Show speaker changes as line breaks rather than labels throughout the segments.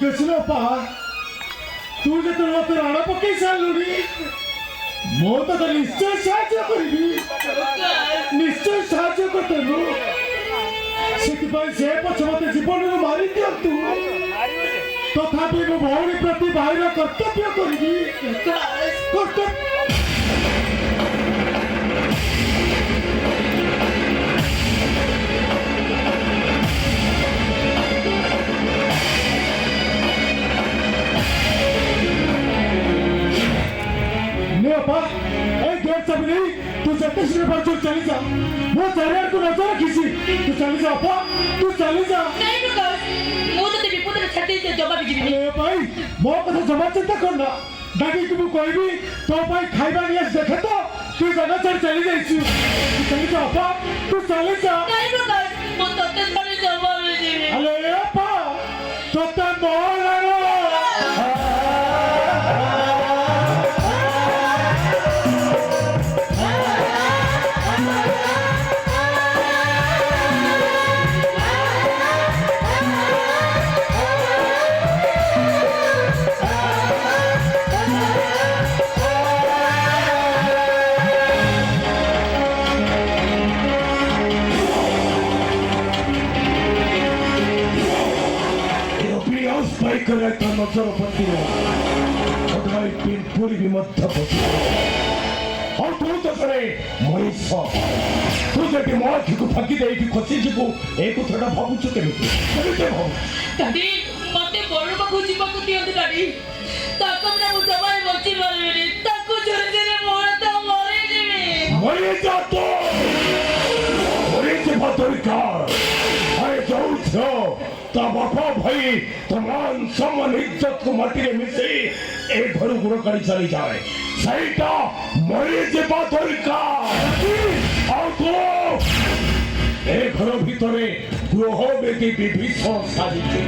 कृष्ण पा तू जे तो मत राणा पके सालुनी मो तो निश्चय साहाय्य करिबी निश्चय साहाय्य करतेनु सेतिपाई से पछमते जीवन मारी दियंतु तथापि मो भौणी प्रति भाईर कर्तव्य करिबी कर्तव्य तू जते से बच्चों चली जा वो चारियार को नजर खींची तू चली जा अपा तू चली जा
नहीं प्रकाश मो तो विपद रे छाती से जवाब जीवी
ए भाई मो कथा जवाब चिंता करना बाकी तू कहबी तो भाई खाइबा नियस देखे तो तू जाना चली जाइछु तू चली जा अपा तू चली जा
नहीं प्रकाश मो तते थोड़ी जवाब जीवी
अरे अपा तते मोहलारो करता नजर पड़ती है खदाई पिन पूरी भी मध्य पड़ती है और तू तो करे मनीष तू जब मौत को फकी दे कि खोसी जी को एक थोड़ा भावु चुके हैं भाव
दादी मते बड़ को जीवा को दियो दादी ताकम ना मुझे बच्ची मारे ताको छोड़ दे मोर तो मरे जीवे
मरे जा तो मरे के बतौर अरे जाऊ छो तो बापा भाई तमाम सम्मान इज्जत को माटी रे मिसे ए घर गुड़ करी चली जाए सहीटा मरे जे बातोर का और तो ए घर भीतरे ग्रह बेटी विभीषण साजिचे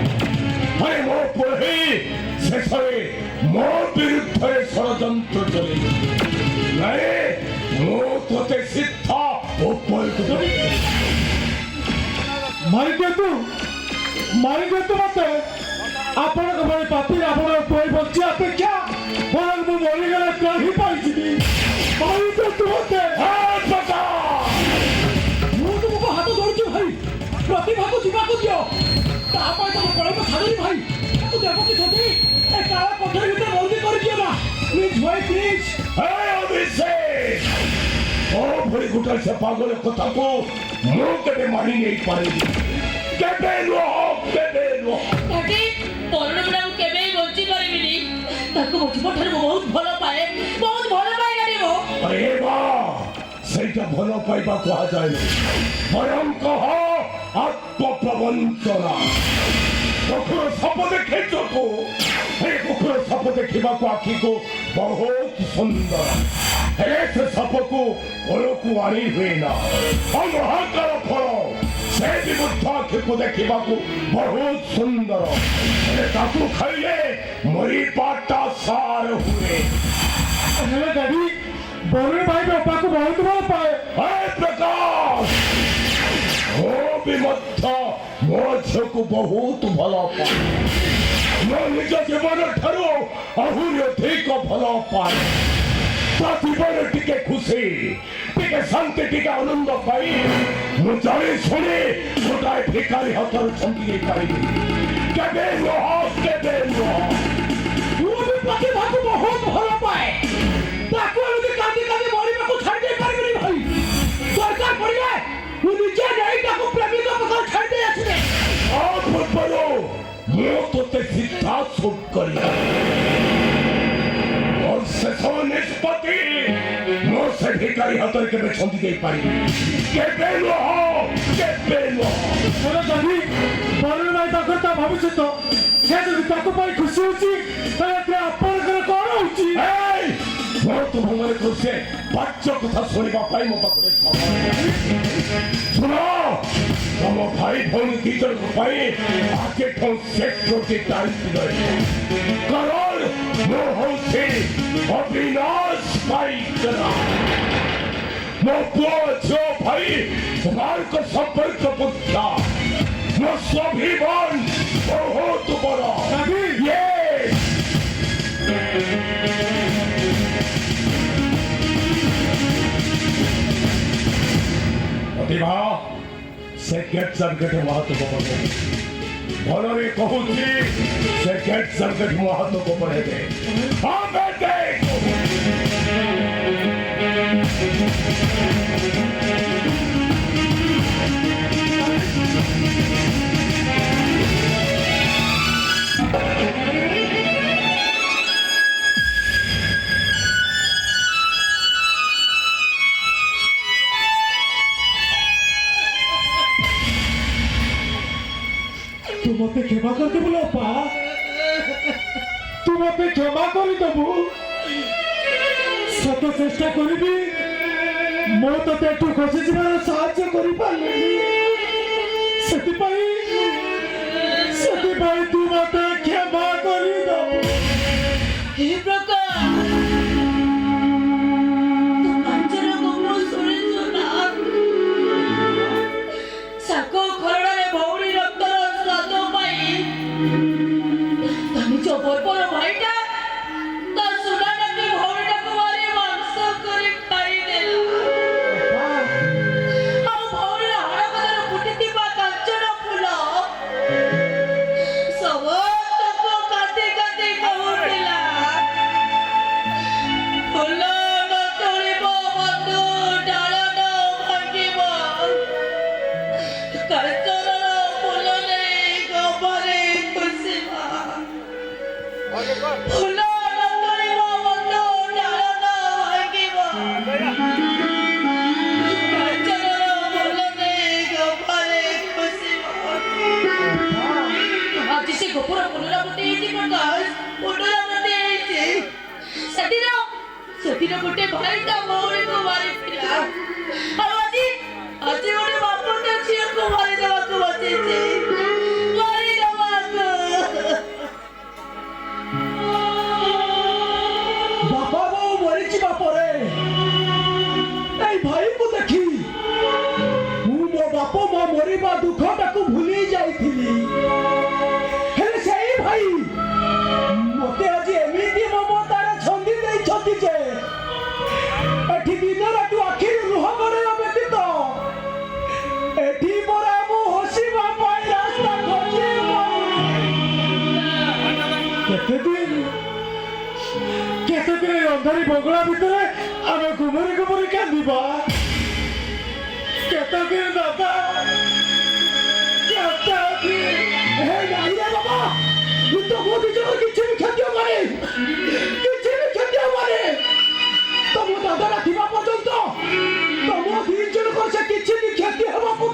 अरे मो पढ़े शेषरे मो विरुद्ध रे षड़यंत्र चले नहीं मो तोते सिद्धा ऊपर को मार दे तू मारी दे तो मत आपण को बड़े पापी आपण कोई बच्ची अपेक्षा पर मु मरी गला कहीं पाइछि मारी दे तो मत हां पता मु तुमको हाथ जोड़छु भाई प्रतिभा को जीवा को दियो तापर तो बड़े को छाड़ी भाई तू देखो कि छोटी ए काला कोठरी भीतर बंदी कर दियो ना प्लीज भाई प्लीज हे अभिषेक ओ भरी गुटा से पागल कथा को मु केबे मारी नहीं पारेगी केबे
दादी परण बड़ा केबे बंची परिबिनी ताको मोठी पठर बहुत भलो पाए गाडी वो
अरे वाह सेटा भलो पाइबा को आ जाए बरम कह आत्म प्रवंचना कुकुर सप देखे को हे कुकुर सप देखिबा को आखी को बहुत सुंदर हे से सप को ओलो को आनी हुए ना हम महाकाल फल से विरुद्ध आखी को देखिबा को बहुत सुंदर ताकू खाइले मरी पाटा सार हुए अरे दादी बोले भाई बापा को बहुत भल पाए हे प्रकाश ओ भी मत मो झ को बहुत भल पाए मो निज जीवन ठारो आहुरी अधिक भल पाए जीवन टिके खुशी टिके शांति टिके आनंद पाई मु जानी शुणी गोटाए भिखारी हाथर छंदी पाई केबे नुह तू भी प्रतिभा को बहुत भल पाए ताको एमती कांदी कांदी मरिबा को छाड़ दे पारिबनी भाई सरकार पड़िले तू निजे नहीं ताको प्रेमिक पकड़ छाड़ दे आछे आ फुटबलो मो तोते सीधा शूट करिया और से निष्पत्ति मो से भिखारी हाथर के छंदी दे पारी केबे नुह मोर दादी बरन भाई ताकता भविष्य तो से जदि ताको पाई खुशी होची तले अपन कर कोन होची ए बहुत भंगरे करसे बच्चो कथा सुनिबा पाई मो पाखरे सुनो तम भाई भौणी टीचर को पाई आके ठो सेक्टर के टाइप गए करोल मो होसी अविनाश पाई करा मो पूछो भाई तुम्हार को संपर्क पुत्रा मो स्वाभिमान बहुत बड़ा ପ୍ରତିଭା ସେ ଗେଟ୍ ସର୍କିଟ୍ ମୋ ହାତକୁ ପଠେଇବେ ଭଲରେ କହୁଛି ସେ ଗେଟ୍ ସର୍କିଟ୍ ମୋ ହାତକୁ ପଠେଇବେ ଆମେ ଦେଖ
तू मते क्षमा कर दे बोलो पा तू मते क्षमा कर दबु सत चेष्टा करबी मो तो तेटू खसी जीवन साहाय्य करि पाले सेति पाई तू मते क्षमा कर दबु
हे प्रकाश तू कांचन गोमो सुनिଛୁ ନା ସାକ ଖରଡ଼ାରେ ଭଉଣୀ ରକ୍ତର ସ୍ୱାଦ ପାଇ ତା ନିଜ ବର୍ବର ଭାଇଟା ତା ସୁନା ଡାକି ଭଉଣୀଟାକୁ ମାରି ମାଂସ କରି ଖାଇଦେଲା ଆଉ ଭଉଣୀର ହାଡ଼ କଥାରେ ଫୁଟିଥିବା କାଞ୍ଚନ ଫୁଲ ସମସ୍ତଙ୍କୁ କାଟି କାଟି କହୁଥିଲା ଫୁଲ ନ ତୋଳିବ ବନ୍ଧୁ ଡାଳ ନ ଭାଙ୍ଗିବ କାଞ୍ଚନର ଫୁଲ ନେଇ ଗଭରେ ଖୁସିବା ଫୁଲ ନ ତୋଳିବ ବନ୍ଧୁ ଡାଳ ନ ଭାଙ୍ଗିବ କାଞ୍ଚନର ଫୁଲ ନେଇ ଗଭରେ ଖୁସିବା ଆଜି ସେ ଗୋପର ପୁନରାବୃତ୍ତି ହେଇଛି ପ୍ରକାଶ ପୁନରାବୃତ୍ତି ହେଇଛି ସେଦିନ ଗୋଟେ ଭାଇ ତା ଭଉଣୀକୁ ମାରିଥିଲା ଆଉ ଆଜି ଗୋଟେ ବାପ ତା ଝିଅକୁ ମାରିଦେବାକୁ ବସିଛି
बापा वो मरीची बापरे এই ভাইକୁ দেখি ମୁଁ ମୋ ବାପ ମୋ ମରିବା ଦୁଃଖଟାକୁ ଭୁଲି ଯାଇଥିଲି ହେଲେ ସେଇ ଭାଇ ମୋତେ ଆଜି ଏମିତି ମମତାରେ ଛନ୍ଦି ଦେଇଛନ୍ତି ଯେ ଏଠି ଦିନ ରାତି ଆଖିରୁ ଲୁହ ଗଡ଼ିବା ବ୍ୟତୀତ ଏଠି ପରା ମୁଁ ହସିବା ପାଇଁ ରାସ୍ତା ଖୋଜି କେତେ ଦିନ ଅନ୍ଧାରୀ ବଙ୍ଗଳା ଭିତରେ ଆମେ ଗୁମରି କାନ୍ଦିବା କେତେ ଦିନ ଦାଦା କେତେ ଦିନ ହେ ନାଇରେ ବାବା ତୁ ତ ମୋ ନିଜର କିଛି ବି କ୍ଷତି ହବନି ତମ ଦାଦାଟା ଥିବା ପର୍ଯ୍ୟନ୍ତ ତମ ଦି ଜଣଙ୍କର ସେ କିଛି ବି କ୍ଷତି ହେବାକୁ